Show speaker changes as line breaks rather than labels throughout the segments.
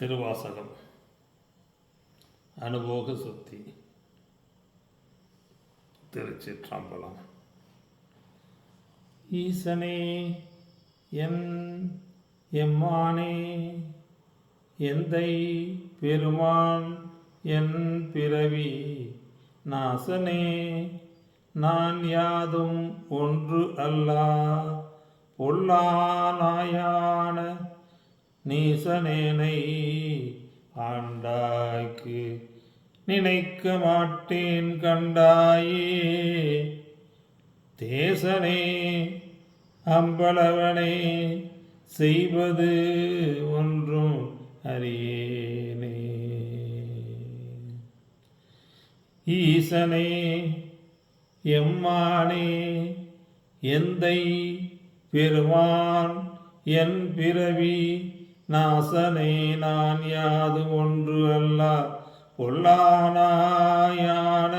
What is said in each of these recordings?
திருவாசகம் அனுபோக சுத்தி. திருச்சிற்றம்பலம். ஈசனே என் எம்மானே எந்தை பெருமான் என் பிறவி நாசனே நான் யாதும் ஒன்று அல்லா பொல்லானாயான நீசனேனை ஆண்டாய்க்கு நினைக்க மாட்டேன் கண்டாயே தேசனே அம்பலவனே செய்வது ஒன்றும் அறியேனே ஈசனே எம்மானே எந்தை பெருமான் என் பிறவி நாசனே நான் யாது ஒன்று அல்ல பொல்லானாயான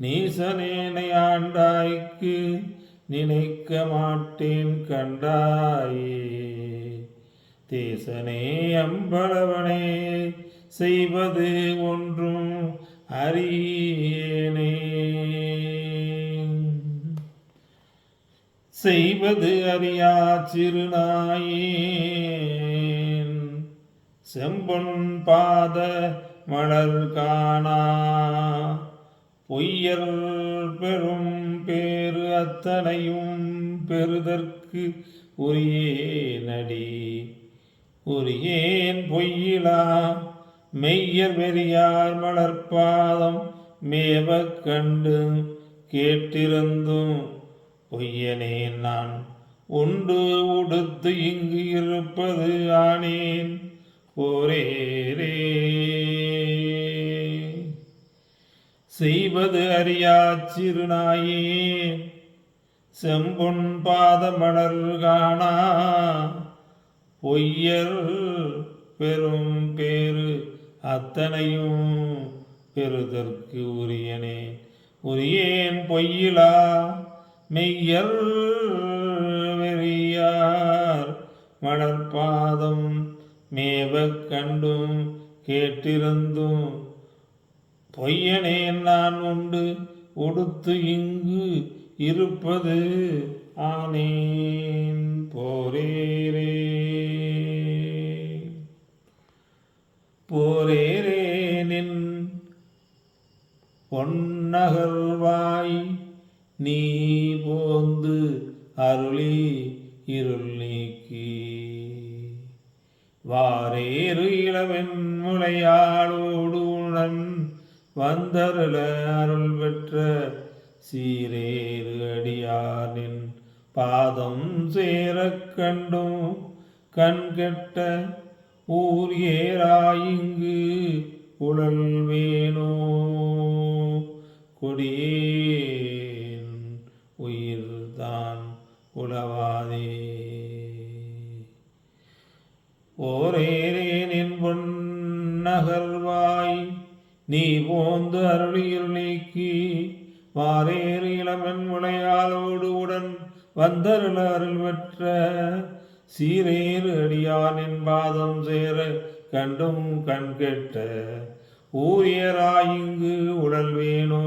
நீசனேனை ஆண்டாய்க்கு நினைக்க மாட்டேன் கண்டாயே தேசனே அம்பளவனே செய்வது ஒன்றும் அறியேனே செய்வது அறியா சிறுநாயேன் செம்பொன் பாத மலர் காணா பொய்யர் பெரும் பேறு அத்தனையும் பெறுதற்கு உரியேனடி உரியேன் பொய்யிலா மெய்யர் வெறியார் மலர்பாதம் மேவக் கண்டு கேட்டிருந்தும் பொய்யனேன் நான் உண்டு உடுத்து இங்கு இருப்பது ஆனேன் போரேரே செய்வது அறியா சிறுநாயே செம்பொன் பாத மலர் காணா பொய்யர் பெரும் பேறு அத்தனையும் பெறுதற்கு உரியேன் பொய்யிலா மெய்யர் வெறியார் மலர்பாதம் மேவக் கண்டும் கேட்டிருந்தும் பொய்யனேன் நான் உண்டு உடுத்து இங்கு இருப்பது ஆனேன் போரேரே போரேரே நின் பொன்னகர்வாய் நீ போந்து அருளி இருள் நீக்கி வாரேறு இளவெண் முளையாளோடு உடன் வந்தருள அருள் பெற்ற சீரேறு அடியாரின் பாதம் சேரக் கண்டும் கண் கெட்ட ஊர் ஏறாயிங்கு உழல் வேணோ கொடியேன் உயிர்தான் உளவாதே ஓரேரேனின் பொன்னகர்வாய் நீ போந்து அருளியுள் நீக்கி வாரேறு இளமென் முளையாளோடு உடன் வந்தருள அருள் பெற்ற சீரேறு அடியானின் பாதம் சேர கண்டும் கண் கெட்ட ஊரியராயிங்கு உடல் வேணோ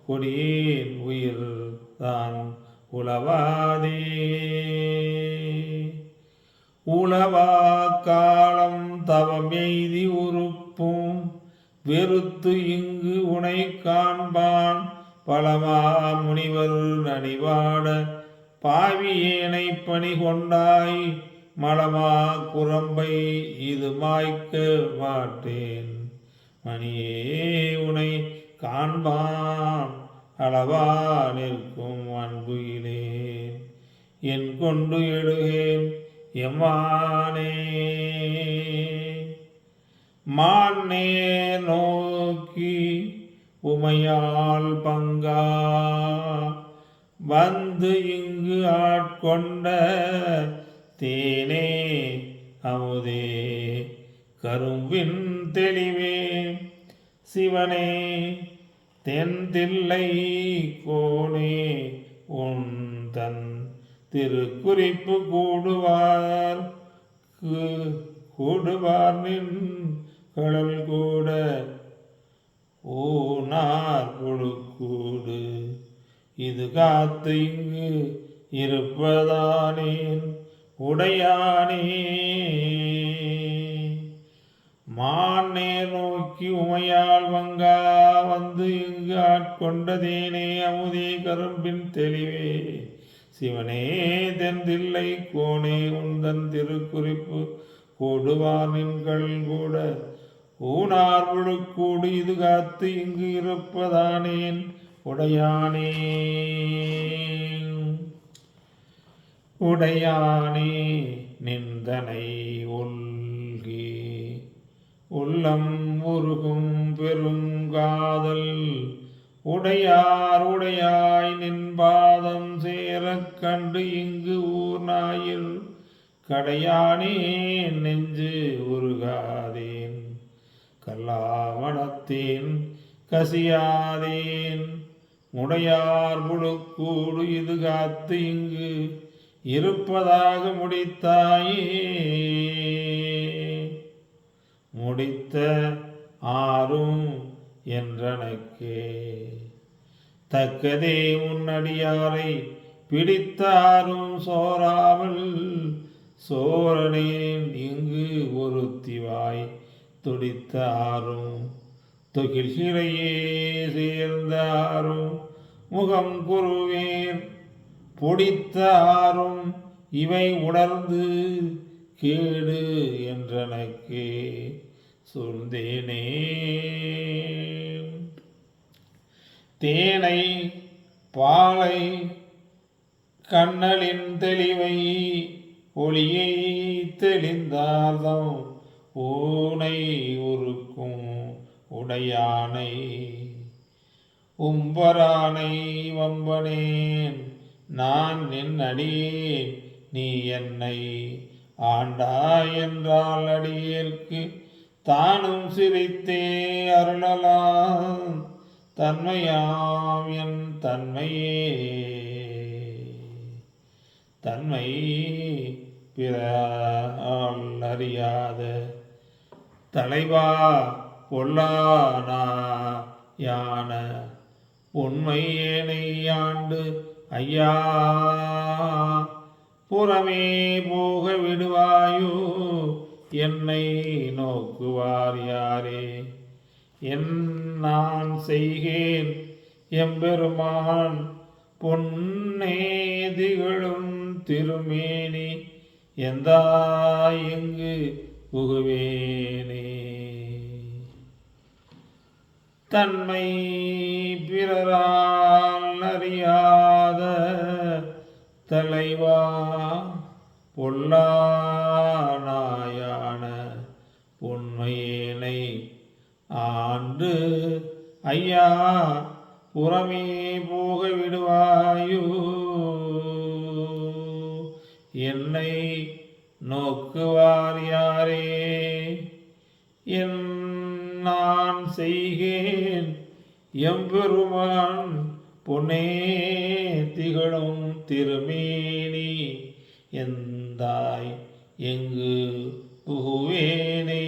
கொடியேன் உயிர் தான் உளவாதே உளவா காலம் தவம் எய்தி உறுப்பும் வெறுத்து இங்கு உனை காண்பான் பலமா முனிவர் நனிவாட பாவியேனை பணி கொண்டாய் மலமா குரம்பை இது மாய்க்க மாட்டேன் மணியே உனை காண்பான் அளவா நிற்கும் அன்புயிலேன் என் கொண்டு எழுகேன் எம்மானே மானே நோக்கி உமையால் பங்கா வந்து இங்கு ஆட்கொண்ட தேனே அமுதே கரும்பின் தெளிவே சிவனே தென்தில்லை கோனே உன் தன் திருக்குறிப்பு கூடுவார் கூடுவார் நின் கடல் கூட ஊனார் புழுக்கூடு இது காத்து இங்கு இருப்பதானேன் உடையானே. மானேர் நோக்கி உமையால் வங்கா வந்து இங்கு ஆட்கொண்டதேனே அமுதே கரும்பின் தெளிவே சிவனே தென்தில்லை கோனே உந்தன் திருக்குறிப்பு கூடுவானின்கள் கூட ஊனார் புழுக்கூடு இது காத்து இங்கு இருப்பதானேன் உடையானே. உடையானே நிந்தனை ஒல்கி உள்ளம் உருகும் பெருங்காதல் உடையார் உடையாய் நின்பாதம் சேரக் கண்டு இங்கு ஊர் நாயில் கடையானே நெஞ்சு உருகாதேன் கல்லாவணத்தேன் கசியாதேன் முடையார் புழுக்கூடு இது காத்து இங்கு இருப்பதாக முடித்தாயே. முடித்த ஆறும் என்றனக்கே தக்கதே உன்னடியாரை பிடித்தாரும் சோராமல் சோரனேன் இங்கு ஒருத்திவாய் துடித்த ஆறும் தொகில்கிறையே சேர்ந்த ஆறும் முகம் குருவேர் பொடித்த ஆறும் இவை உணர்ந்து கேடு என்றனக்கே சூழ்ந்தேனே. தேனை பாலை கண்ணலின் தெளிவை ஒளியை தெளிந்தார்தம் ஊனை உருக்கும் உடையானை உம்பரானை வம்பனேன் நான் நின் அடியே நீ என்னை ஆண்டாய் என்றால் அடியேற்கு தானும் சிரித்தே அருளலாம் தன்மையாம் என் தன்மையே. தன்மை பிறால் அறியாத தலைவா பொல்லானா யான உண்மை ஏனை ஆண்டு ஐயா புறமே போக விடுவாயோ என்னை நோக்குவார் யாரே. என் நான் செய்கேன் எம்பெருமான் பொன்னே திகழும் திருமேனி எந்தாய் எங்கு புகுவேனே. தன்மை பிறரால் அறியாத தலைவா பொல்லானாயான உண்மையேனை ஆண்டு ஐயா புறமே போக விடுவாயோ என்னை நோக்குவார் யாரே. என் நான் செய்கேன் எம்பெருமான் பொன்னே திகழும் திருமேனி எந்தாய் எங்கு புகுவேனே.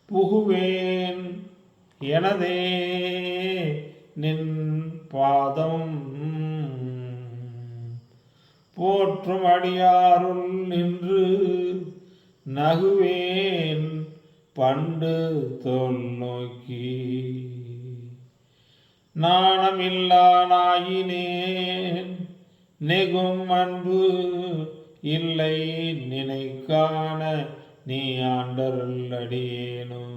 புகுவேன் எனதே நின் பாதம் போற்றும் அடியாருள் நின்று நகுவேன் பண்டு தோல் நோக்கி நாணமில்லானாயினேன் நெகும் அன்பு இல்லை நினைக்கான நீ ஆண்டருள் அடியேனும்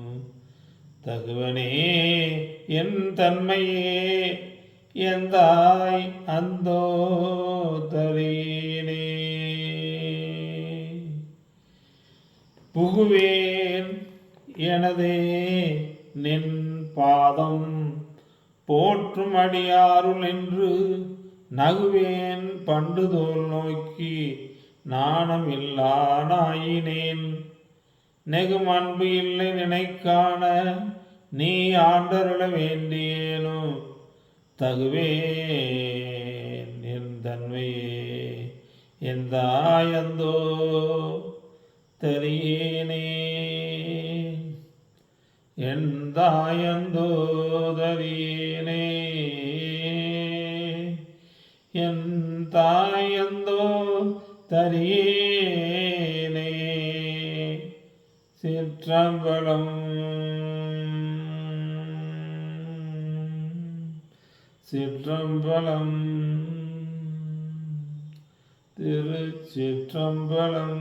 தகுவனே என் தன்மையே எந்தாய் அந்தோ தரீனே. புகுவேன் எனதே நின் பாதம் போற்றும் அடியாருள் என்று நகுவேன் பண்டுதோல் நோக்கி நாணம் இல்லானாயினேன் நெகும் அன்பு இல்லை நினைக்கான நீ ஆண்டருள வேண்டியேனோ தகுவேன் என் தன்மையே என் தாயந்தோ தரியேனே, என் தாயந்தோ தரியேனே, என் தாயந்தோ தரியேனே. சிற்றம்பலம் சிற்றம்பலம் திருச்சிற்றம்பலம்.